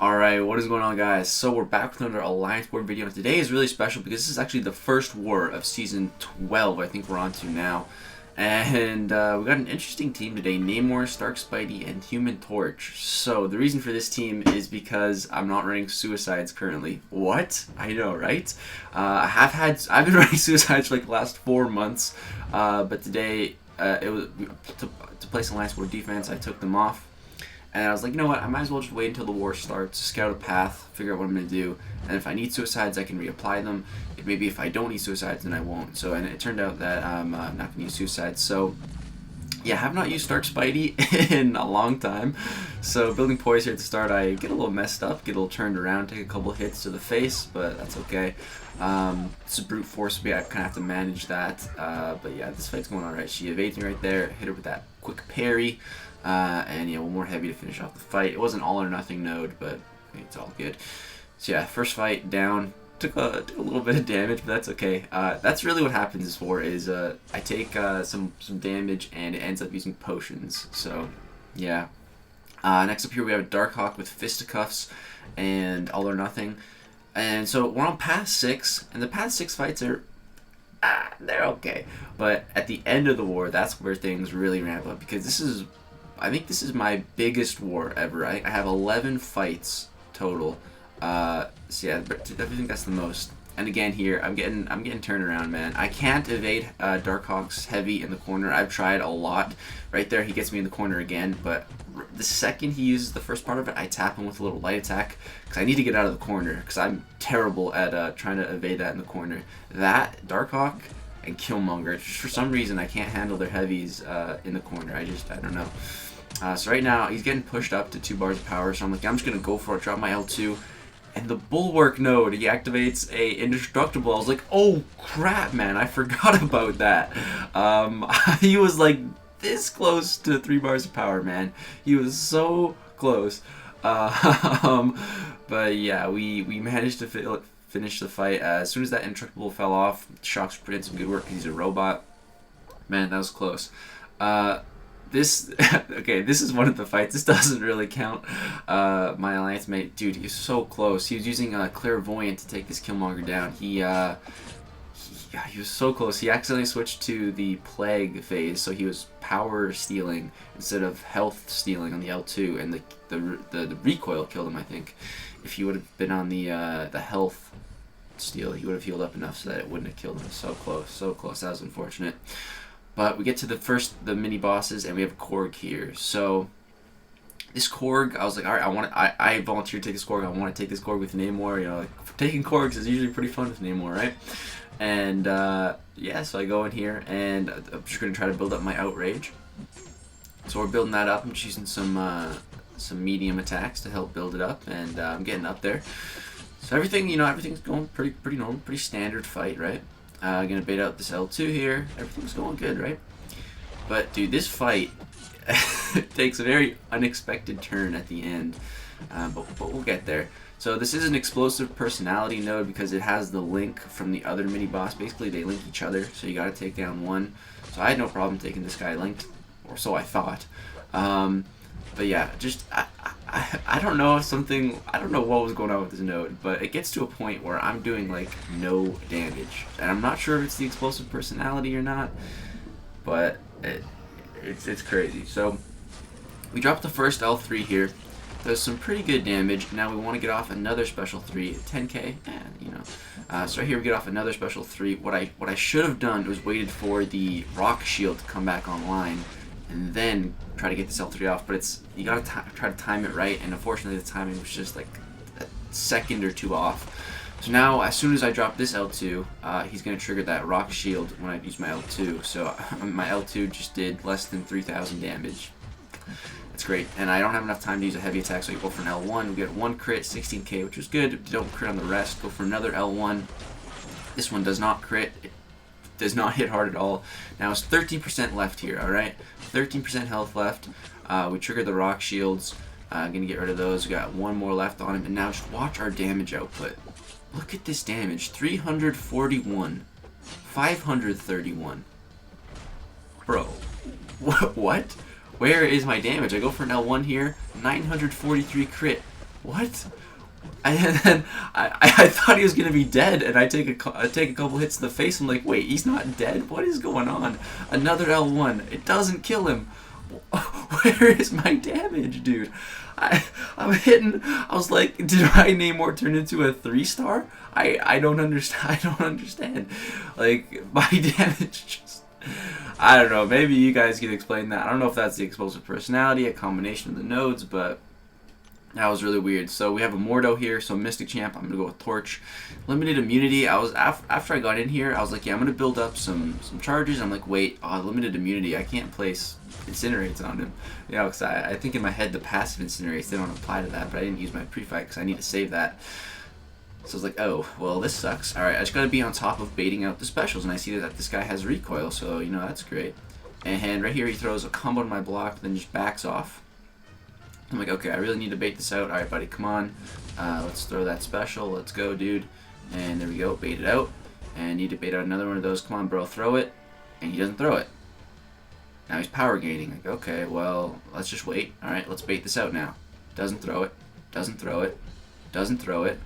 Alright, what is going on, guys? So we're back with another Alliance War video, and today is really special because this is actually the first war of Season 12, I think we're on to now. And we got an interesting team today, Namor, Stark Spidey, and Human Torch. So the reason for this team is because I'm not running Suicides currently. What? I know, right? I've been running Suicides for like the last 4 months, but today, it was to play some Alliance War defense, I took them off. And I was like, you know what, I might as well just wait until the war starts, scout a path, figure out what I'm going to do, and if I need suicides, I can reapply them. Maybe if I don't need suicides, then I won't. So, and it turned out that I'm not going to use suicides. So, yeah, I have not used Stark Spidey in a long time. So, building poise here at the start, I get a little messed up, get a little turned around, take a couple hits to the face, but that's okay. It's a brute force, but I kind of have to manage that. But yeah, this fight's going alright. She evades me right there, hit her with that quick parry. And yeah, one more heavy to finish off the fight. It wasn't all or nothing node, but it's all good. So yeah, first fight down. Took a little bit of damage, but that's okay. That's really what happens in this war is I take some damage and it ends up using potions. So yeah. Next up here we have a Darkhawk with fisticuffs and all or nothing. And so we're on path 6, and the path 6 fights are they're okay. But at the end of the war, that's where things really ramp up, because I think this is my biggest war ever. I have 11 fights total. So yeah, I think that's the most. And again here, I'm getting turned around, man. I can't evade Darkhawk's heavy in the corner. I've tried a lot. Right there, he gets me in the corner again. But the second he uses the first part of it, I tap him with a little light attack because I need to get out of the corner because I'm terrible at trying to evade that in the corner. That Darkhawk and Killmonger, just for some reason I can't handle their heavies in the corner. I don't know. So right now he's getting pushed up to 2 bars of power, so I'm like, I'm just gonna go for it, drop my L2, and the Bulwark node, he activates a indestructible. I was like, oh crap, man, I forgot about that. He was like this close to 3 bars of power, man. He was so close. But yeah, we managed to finish the fight. As soon as that indestructible fell off, Shock's did some good work because he's a robot. Man, that was close. Okay, this is one of the fights. This doesn't really count. My alliance mate, dude, he's so close. He was using Clairvoyant to take this Killmonger down. He was so close. He accidentally switched to the Plague phase, so he was power stealing instead of health stealing on the L2, and the recoil killed him, I think. If he would have been on the health steal, he would have healed up enough so that it wouldn't have killed him. So close, so close. That was unfortunate. But we get to the mini bosses, and we have Korg here. So this Korg, I was like, all right, I volunteered to take this Korg. I want to take this Korg with Namor. You know, like, taking Korgs is usually pretty fun with Namor, right? And yeah, so I go in here, and I'm just gonna try to build up my outrage. So we're building that up. I'm just using some medium attacks to help build it up, and I'm getting up there. So everything's going pretty normal, pretty standard fight, right? Gonna bait out this L2 here. Everything's going good, right? But dude, this fight takes a very unexpected turn at the end. But we'll get there. So this is an explosive personality node because it has the link from the other mini boss. Basically, they link each other, so you gotta take down one. So I had no problem taking this guy linked, or so I thought. But yeah, just I don't know what was going on with this node, but it gets to a point where I'm doing like no damage, and I'm not sure if it's the explosive personality or not, but it's crazy. So we dropped the first L3 here. Does some pretty good damage. Now we want to get off another special 3, 10k, and you know. So right here we get off another special 3. What I should have done was waited for the rock shield to come back online, and then try to get this L3 off, but you gotta try to time it right, and unfortunately the timing was just like a second or 2 off. So now, as soon as I drop this L2, he's gonna trigger that rock shield when I use my L2, so my L2 just did less than 3,000 damage. That's great, and I don't have enough time to use a heavy attack, so you go for an L1, we get 1 crit, 16k, which was good. Don't crit on the rest, go for another L1. This one does not crit. Does not hit hard at all. Now it's 13% left here, alright? 13% health left. We triggered the rock shields. Gonna get rid of those. We got 1 more left on him. And now just watch our damage output. Look at this damage. 341. 531. Bro. What? Where is my damage? I go for an L1 here. 943 crit. what? And then I thought he was gonna be dead, and I take a couple hits to the face. I'm like, wait, he's not dead. What is going on? Another L1. It doesn't kill him. Where is my damage, dude? I'm hitting. I was like, did my Namor turn into a 3-star? I don't understand. I don't understand. Like, my damage just. I don't know. Maybe you guys can explain that. I don't know if that's the explosive personality, a combination of the nodes, but that was really weird. So we have a Mordo here, so Mystic Champ. I'm gonna go with Torch. Limited immunity. I was after I got in here, I was like, yeah, I'm gonna build up some charges. I'm like, wait, limited immunity. I can't place Incinerates on him. You know, because I think in my head the passive Incinerates, they don't apply to that, but I didn't use my pre-fight because I need to save that. So I was like, oh, well, this sucks. All right, I just gotta be on top of baiting out the specials, and I see that this guy has recoil, so you know that's great. And right here he throws a combo on my block, then just backs off. I'm like, okay, I really need to bait this out. All right, buddy, come on. Let's throw that special. Let's go, dude. And there we go, bait it out. And need to bait out another one of those. Come on, bro, throw it. And he doesn't throw it. Now he's power gaining. Like, okay, well, let's just wait. All right, let's bait this out now. Doesn't throw it. Doesn't throw it. Doesn't throw it.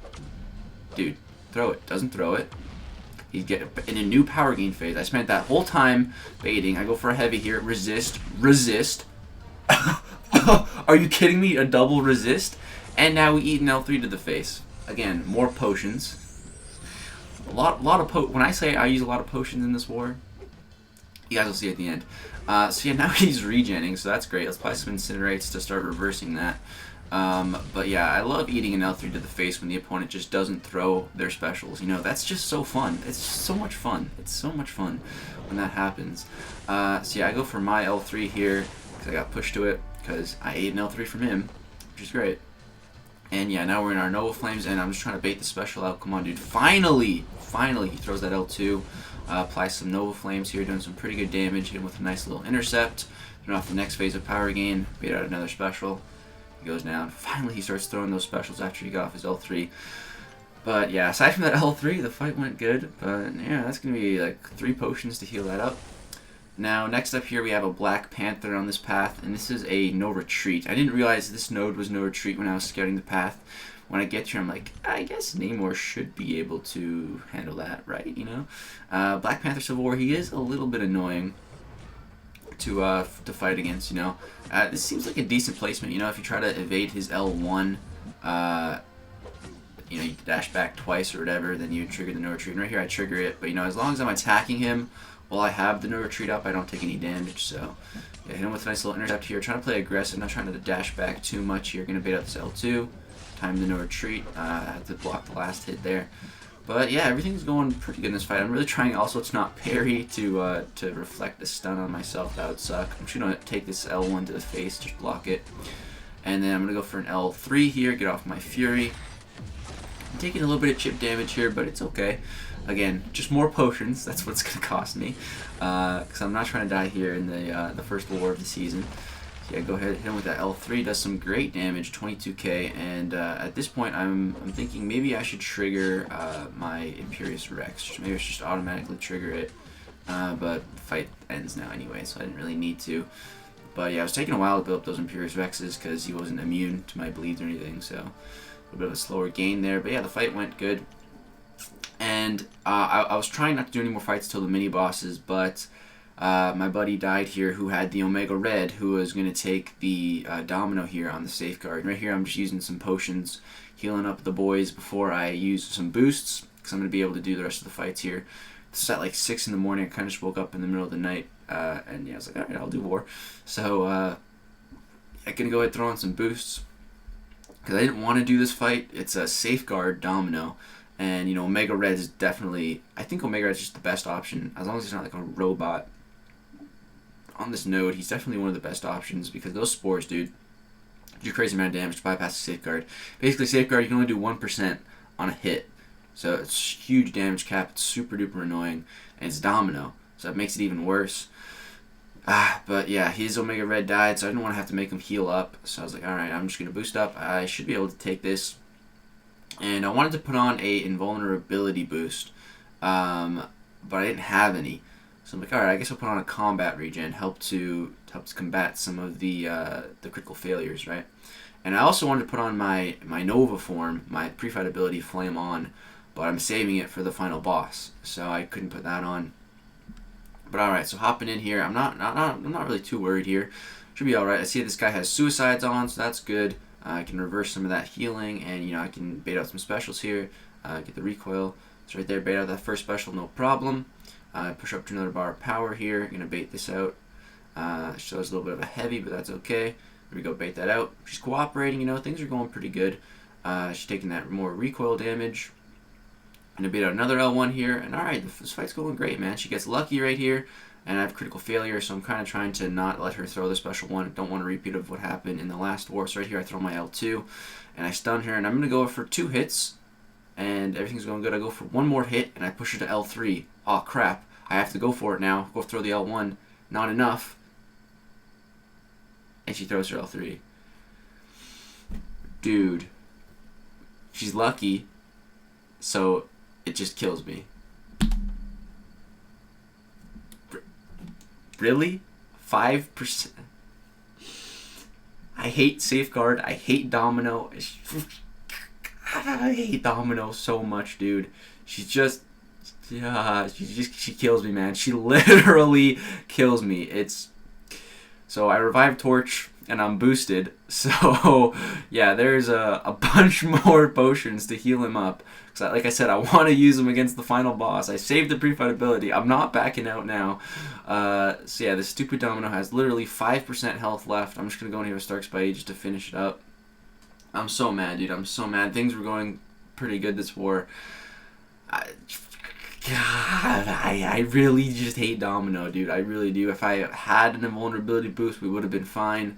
Dude, throw it. Doesn't throw it. He's getting in a new power gain phase. I spent that whole time baiting. I go for a heavy here. Resist. Resist. Are you kidding me? A double resist? And now we eat an L3 to the face. Again, more potions. A lot of when I say I use a lot of potions in this war, you guys will see at the end. So yeah, now he's regenning, so that's great. Let's apply some Incinerates to start reversing that. But yeah, I love eating an L3 to the face when the opponent just doesn't throw their specials. You know, that's just so fun. It's so much fun. It's so much fun when that happens. So yeah, I go for my L3 here because I got pushed to it because I ate an L3 from him, which is great. And yeah, now we're in our Nova Flames, and I'm just trying to bait the special out. Come on, dude. Finally, he throws that L2. Applies some Nova Flames here, doing some pretty good damage. Hit him with a nice little intercept. Turn off the next phase of power gain. Bait out another special. He goes down. Finally, he starts throwing those specials after he got off his L3. But yeah, aside from that L3, the fight went good. But yeah, that's going to be like 3 potions to heal that up. Now, next up here, we have a Black Panther on this path, and this is a no retreat. I didn't realize this node was no retreat when I was scouting the path. When I get here, I'm like, I guess Namor should be able to handle that, right? You know, Black Panther Civil War, he is a little bit annoying to fight against. You know, this seems like a decent placement. You know, if you try to evade his L1, you know, you dash back twice or whatever, then you trigger the no retreat. And right here, I trigger it, but you know, as long as I'm attacking him while I have the no retreat up, I don't take any damage. So yeah, hit him with a nice little intercept here. Trying to play aggressive, not trying to dash back too much here. Gonna bait out this L2. Time the no retreat. I had to block the last hit there. But yeah, everything's going pretty good in this fight. I'm really trying also to not parry to reflect the stun on myself. That would suck. I'm just gonna take this L1 to the face, just block it. And then I'm gonna go for an L3 here, get off my Fury. I'm taking a little bit of chip damage here, but it's okay. Again, just more potions. That's what it's gonna cost me, because I'm not trying to die here in the first war of the season. So yeah, go ahead, hit him with that L3. Does some great damage, 22k. And at this point, I'm thinking maybe I should trigger my Imperious Rex. Maybe I should just automatically trigger it. But the fight ends now anyway, so I didn't really need to. But yeah, it was taking a while to build up those Imperious Rexes because he wasn't immune to my bleeds or anything. So a little bit of a slower gain there. But yeah, the fight went good. And I was trying not to do any more fights till the mini bosses, but my buddy died here who had the Omega Red, who was going to take the Domino here on the Safeguard. Right here I'm just using some potions, healing up the boys before I use some boosts, because I'm going to be able to do the rest of the fights here. This is at like 6 in the morning. I kind of just woke up in the middle of the night, and yeah, I was like, alright, I'll do war. So I'm going to go ahead and throw on some boosts, because I didn't want to do this fight. It's a Safeguard Domino. And, you know, Omega Red is definitely, I think Omega Red is just the best option. As long as he's not like a robot on this node, he's definitely one of the best options, because those spores, dude, do a crazy amount of damage to bypass the Safeguard. Basically, Safeguard, you can only do 1% on a hit. So it's huge damage cap. It's super duper annoying. And it's Domino, so that makes it even worse. But yeah, his Omega Red died, so I didn't want to have to make him heal up. So I was like, alright, I'm just going to boost up. I should be able to take this. And I wanted to put on a invulnerability boost, but I didn't have any. So I'm like, alright, I guess I'll put on a combat regen, help to combat some of the critical failures, right? And I also wanted to put on my Nova form, my pre-fight ability Flame On, but I'm saving it for the final boss, so I couldn't put that on. But alright, so hopping in here, I'm not really too worried here. Should be alright. I see this guy has suicides on, so that's good. I can reverse some of that healing, and I can bait out some specials here. Get the recoil. It's right there, bait out that first special, no problem. Push up to another bar of power here. Gonna bait this out. Shows a little bit of a heavy, but that's okay. There we go, bait that out. She's cooperating, things are going pretty good. She's taking that more recoil damage. Gonna bait out another L1 here, and alright, this fight's going great, man. She gets lucky right here, and I have critical failure, so I'm kind of trying to not let her throw the special one. Don't want a repeat of what happened in the last war. So right here, I throw my L2, and I stun her, and I'm gonna go for 2 hits, and everything's going good. I go for 1 more hit, and I push her to L3. Oh crap, I have to go for it now. Go throw the L1, not enough, and she throws her L3. Dude, she's lucky, so it just kills me. Really? 5%? I hate Safeguard. I hate Domino. I hate Domino so much, dude. She's just... Yeah, she kills me, man. She literally kills me. So I revive Torch, and I'm boosted. So, yeah, there's a bunch more potions to heal him up. Because, like I said, I want to use him against the final boss. I saved the pre-fight ability. I'm not backing out now. So, yeah, this stupid Domino has literally 5% health left. I'm just going to go in here with Stark's Bite just to finish it up. I'm so mad, dude. I'm so mad. Things were going pretty good this war. God, I really just hate Domino, dude. I really do. If I had an invulnerability boost, we would have been fine.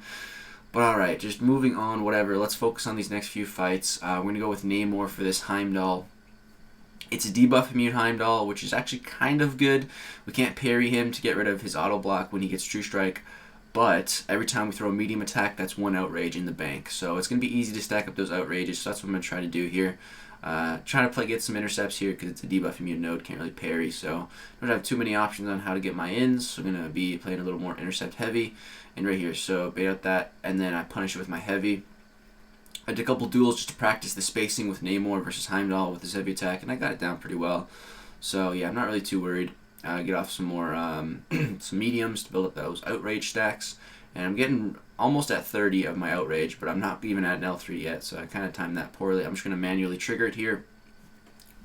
But alright, just moving on, whatever. Let's focus on these next few fights. We're going to go with Namor for this Heimdall. It's a debuff immune Heimdall, which is actually kind of good. We can't parry him to get rid of his auto block when he gets True Strike. But every time we throw a medium attack, that's 1 outrage in the bank. So it's going to be easy to stack up those outrages. So that's what I'm going to try to do here. Trying to get some intercepts here because it's a debuff immune node, can't really parry, so I don't have too many options on how to get my ins, so I'm going to be playing a little more intercept heavy, and right here, so bait out that, and then I punish it with my heavy. I did a couple duels just to practice the spacing with Namor versus Heimdall with his heavy attack, and I got it down pretty well, so yeah, I'm not really too worried. Get off some more some mediums to build up those outrage stacks, and I'm getting almost at 30 of my outrage, but I'm not even at an L3 yet, so I kind of timed that poorly. I'm just going to manually trigger it here,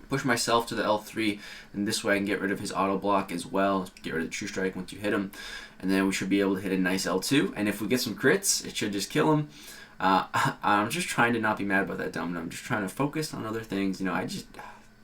push myself to the L3, and this way I can get rid of his auto block as well, get rid of the True Strike once you hit him, and then we should be able to hit a nice L2, and if we get some crits, it should just kill him. I'm just trying to not be mad about that Domino. I'm just trying to focus on other things. I just...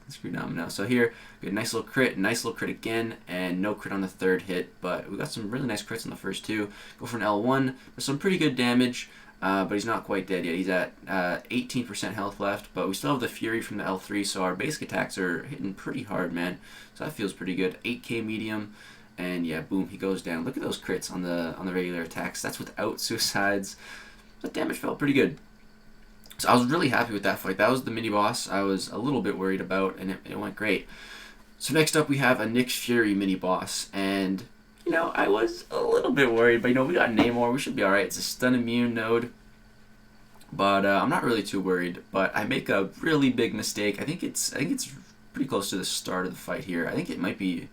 Screw Domino. So here, we get a nice little crit again, and no crit on the 3rd hit, but we got some really nice crits on the first 2. Go for an L1, with some pretty good damage, but he's not quite dead yet. He's at 18% health left, but we still have the Fury from the L3, so our basic attacks are hitting pretty hard, man. So that feels pretty good. 8k medium, and yeah, boom, he goes down. Look at those crits on the regular attacks. That's without suicides. That damage felt pretty good. So I was really happy with that fight. That was the mini-boss I was a little bit worried about, and it went great. So next up we have a Nyx Fury mini-boss, and, I was a little bit worried, but, we got Namor. We should be alright. It's a stun immune node, but I'm not really too worried. But I make a really big mistake. I think it's pretty close to the start of the fight here. I think it might be...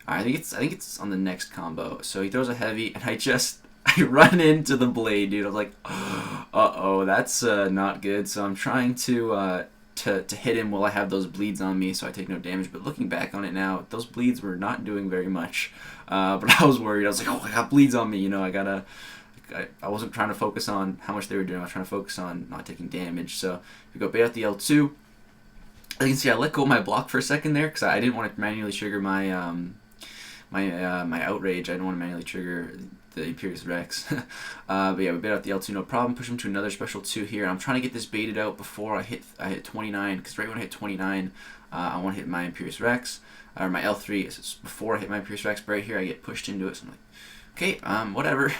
I think it's on the next combo. So he throws a heavy, and I run into the blade, dude. I was like, uh-oh, that's not good. So I'm trying to hit him while I have those bleeds on me so I take no damage. But looking back on it now, those bleeds were not doing very much. But I was worried. I was like, oh, I got bleeds on me. I wasn't trying to focus on how much they were doing. I was trying to focus on not taking damage. So we go bait out the L2. As you can see, I let go of my block for a second there because I didn't want to manually trigger my my outrage. I didn't want to manually trigger the Imperious Rex. But yeah, we bait out the L2, no problem. Push him to another special 2 here. I'm trying to get this baited out before I hit 29, because right when I hit 29, I want to hit my Imperious Rex, or my L3. It's before I hit my Imperious Rex, but right here I get pushed into it, so I'm like, okay, whatever.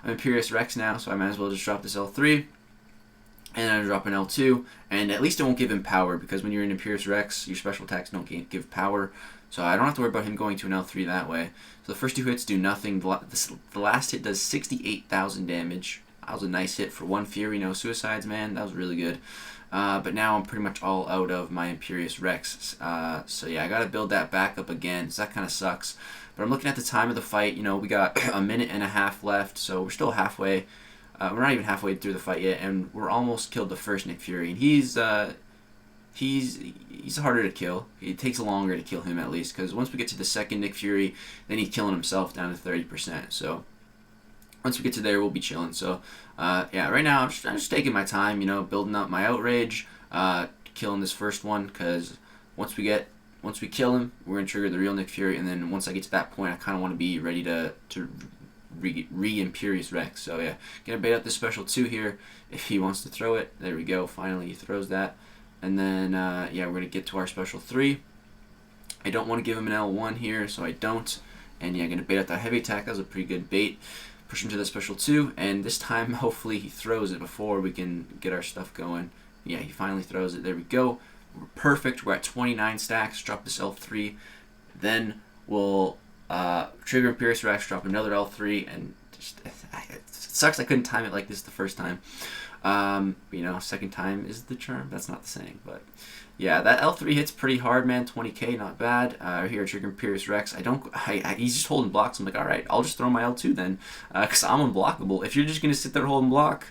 I'm Imperious Rex now, so I might as well just drop this L3, and I drop an L2, and at least it won't give him power, because when you're in Imperious Rex, your special attacks don't give power. So I don't have to worry about him going to an L3 that way. So the first 2 hits do nothing. The last hit does 68,000 damage. That was a nice hit for one Fury, no suicides, man. That was really good. But now I'm pretty much all out of my Imperious Rex. So yeah, I gotta build that back up again, so that kind of sucks. But I'm looking at the time of the fight. You know, we got a minute and a half left, so we're still halfway. We're not even halfway through the fight yet, and we're almost killed the first Nick Fury. And he's harder to kill. It takes longer to kill him, at least, because once we get to the second Nick Fury, then he's killing himself down to 30%. So once we get to there, we'll be chilling. So yeah, right now I'm just taking my time, you know, building up my outrage, killing this first one, because once we kill him, we're gonna trigger the real Nick Fury, and then once I get to that point, I kind of want to be ready to re-Imperious Rex. So yeah, gonna bait out this special 2 here if he wants to throw it. There we go. Finally, he throws that. And then, yeah, we're going to get to our special 3. I don't want to give him an L1 here, so I don't. And yeah, I'm going to bait out that heavy attack. That was a pretty good bait. Push him to the special 2, and this time, hopefully, he throws it before we can get our stuff going. Yeah, he finally throws it. There we go. We're perfect. We're at 29 stacks. Drop this L3. Then we'll trigger Imperious Rex, drop another L3, and just, it sucks I couldn't time it like this the first time. You know, second time is the charm. That's not the saying, but yeah, that L3 hits pretty hard, man. 20k, not bad. Here, trigger Imperious Rex. He's just holding blocks. I'm like, all right, I'll just throw my L2 then, because I'm unblockable. If you're just gonna sit there holding block,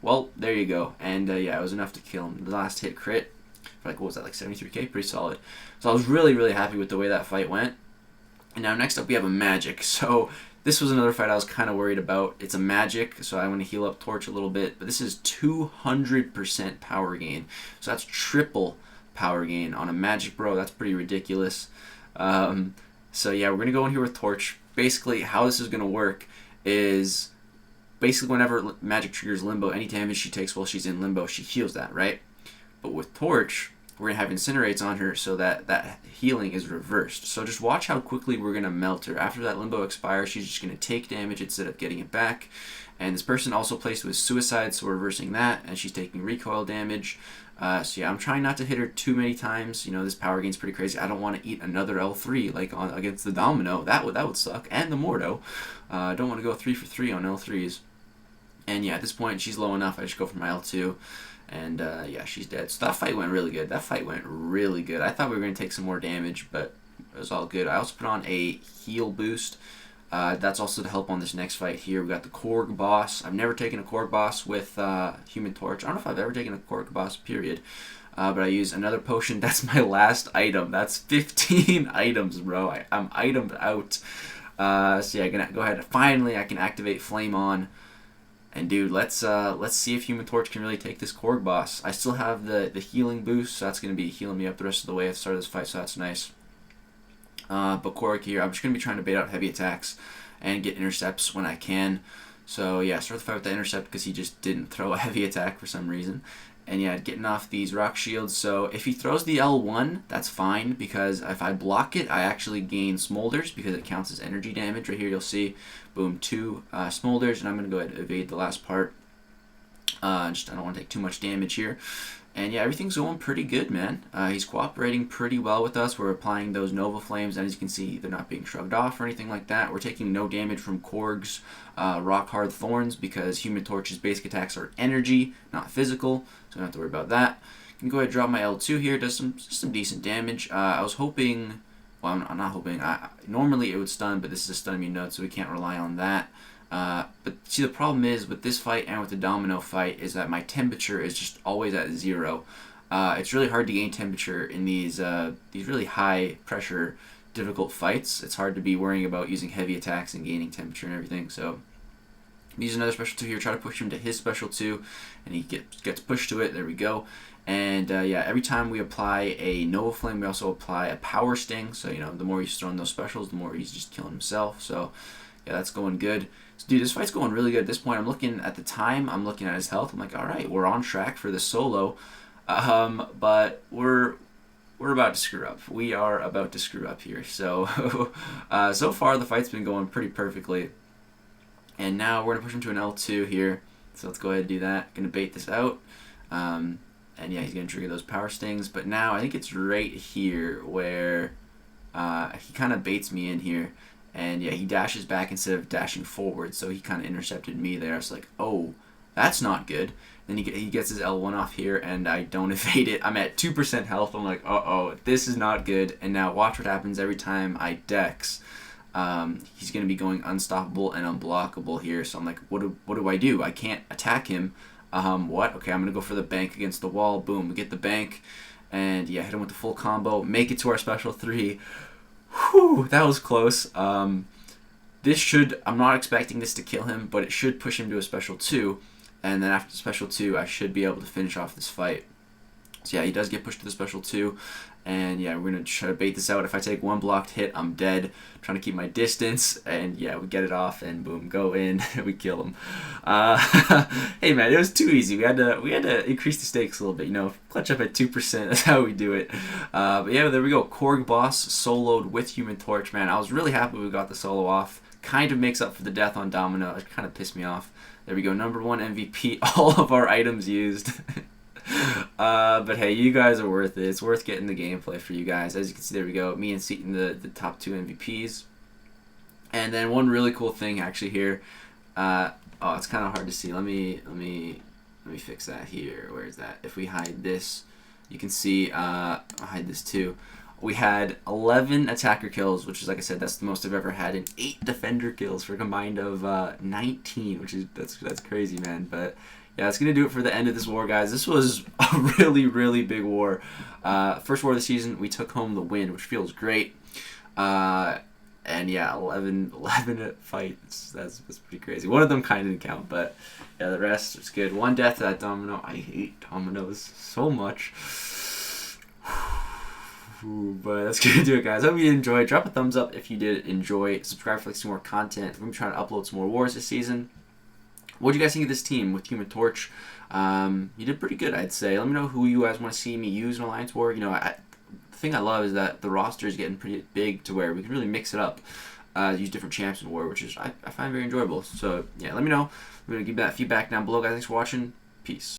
well, there you go. And yeah, it was enough to kill him. The last hit crit, for like, what was that, like 73k? Pretty solid. So I was really, really happy with the way that fight went. And now next up we have a magic. So this was another fight I was kind of worried about. It's a magic, so I want to heal up Torch a little bit. But this is 200% power gain. So that's triple power gain on a magic, bro. That's pretty ridiculous. So yeah, we're going to go in here with Torch. Basically, how this is going to work is basically whenever magic triggers Limbo, any damage she takes while she's in Limbo, she heals that, right? But with Torch, we're going to have Incinerates on her so that that healing is reversed. So just watch how quickly we're going to melt her. After that Limbo expires, she's just going to take damage instead of getting it back. And this person also placed with Suicide, so we're reversing that, and she's taking recoil damage. So yeah, I'm trying not to hit her too many times. You know, this power gain's pretty crazy. I don't want to eat another L3 like against the Domino. That would suck. And the Mordo. I don't want to go 3 for 3 on L3s. And yeah, at this point, she's low enough. I just go for my L2. And yeah, she's dead. So that fight went really good. That fight went really good. I thought we were going to take some more damage, but it was all good. I also put on a heal boost. That's also to help on this next fight here. We got the Korg Boss. I've never taken a Korg Boss with Human Torch. I don't know if I've ever taken a Korg Boss, period. But I use another potion. That's my last item. That's 15 items, bro. I'm itemed out. So yeah, I'm going to go ahead. Finally, I can activate Flame On. And dude, let's see if Human Torch can really take this Korg Boss. I still have the healing boost, so that's going to be healing me up the rest of the way at the start of this fight, so that's nice. But Korg here, I'm just going to be trying to bait out heavy attacks and get intercepts when I can. So yeah, start the fight with the intercept because he just didn't throw a heavy attack for some reason. And yeah, getting off these rock shields. So if he throws the L1, that's fine, because if I block it, I actually gain smolders because it counts as energy damage. Right here you'll see, boom, 2 smolders, and I'm going to go ahead and evade the last part. I don't want to take too much damage here. And yeah, everything's going pretty good, man. He's cooperating pretty well with us. We're applying those Nova Flames, and as you can see, they're not being shrugged off or anything like that. We're taking no damage from Korg's Rock Hard Thorns because Human Torch's basic attacks are energy, not physical, so I don't have to worry about that. I can go ahead and drop my L2 here. Does some decent damage. I was hoping, well, I'm not hoping. Normally it would stun, but this is a stun immune node, so we can't rely on that. But see, the problem is with this fight and with the Domino fight is that my temperature is just always at 0. It's really hard to gain temperature in these really high pressure, difficult fights. It's hard to be worrying about using heavy attacks and gaining temperature and everything. So use another special 2 here, try to push him to his special 2, and he gets pushed to it. There we go. And yeah, every time we apply a Nova Flame, we also apply a Power Sting. So you know, the more he's throwing those specials, the more he's just killing himself. So yeah, that's going good. So, dude, this fight's going really good. At this point, I'm looking at the time. I'm looking at his health. I'm like, all right, we're on track for the solo. But we're about to screw up. We are about to screw up here. So, so far, the fight's been going pretty perfectly. And now we're going to push him to an L2 here. So let's go ahead and do that. Going to bait this out. And yeah, he's going to trigger those Power Stings. But now I think it's right here where he kind of baits me in here. And yeah, he dashes back instead of dashing forward, so he kind of intercepted me there. I was like, oh, that's not good. Then he gets his L1 off here, and I don't evade it. I'm at 2% health. I'm like, uh-oh, this is not good. And now watch what happens every time I dex. He's going to be going unstoppable and unblockable here. So I'm like, what do I do? I can't attack him. What? Okay, I'm going to go for the bank against the wall. Boom, we get the bank. And yeah, hit him with the full combo. Make it to our special 3. Whew, that was close. This should, I'm not expecting this to kill him, but it should push him to a special 2. And then after special 2, I should be able to finish off this fight. So yeah, he does get pushed to the special 2. And yeah, we're going to try to bait this out. If I take one blocked hit, I'm dead. Trying to keep my distance. And yeah, we get it off and boom, go in. We kill him. Hey man, it was too easy. We had to increase the stakes a little bit. You know, clutch up at 2%. That's how we do it. But yeah, there we go. Korg Boss soloed with Human Torch. Man, I was really happy we got the solo off. Kind of makes up for the death on Domino. It kind of pissed me off. There we go. Number 1 MVP. All of our items used. But hey, you guys are worth it. It's worth getting the gameplay for you guys. As you can see, there we go. Me and Seaton, the top 2 MVPs. And then one really cool thing actually here. Oh, it's kind of hard to see. Let me fix that here. Where is that? If we hide this, you can see. I'll hide this too. We had 11 attacker kills, which is, like I said, that's the most I've ever had, and 8 defender kills for a combined of 19, which is that's crazy, man. But yeah, that's gonna do it for the end of this war, guys. This was a really, really big war. First war of the season, we took home the win, which feels great. And yeah, 11 fights. That's pretty crazy. One of them kind of didn't count, but yeah, the rest was good. 1 death to that domino. I hate dominoes so much. But that's gonna do it, guys. Hope you enjoyed. Drop a thumbs up if you did enjoy. Subscribe for some more content. We're gonna try to upload some more wars this season. What do you guys think of this team with Human Torch? You did pretty good, I'd say. Let me know who you guys want to see me use in Alliance War. You know, the thing I love is that the roster is getting pretty big to where we can really mix it up, use different champs in War, which is I find very enjoyable. So yeah, let me know. I'm gonna give that feedback down below, guys. Thanks for watching. Peace.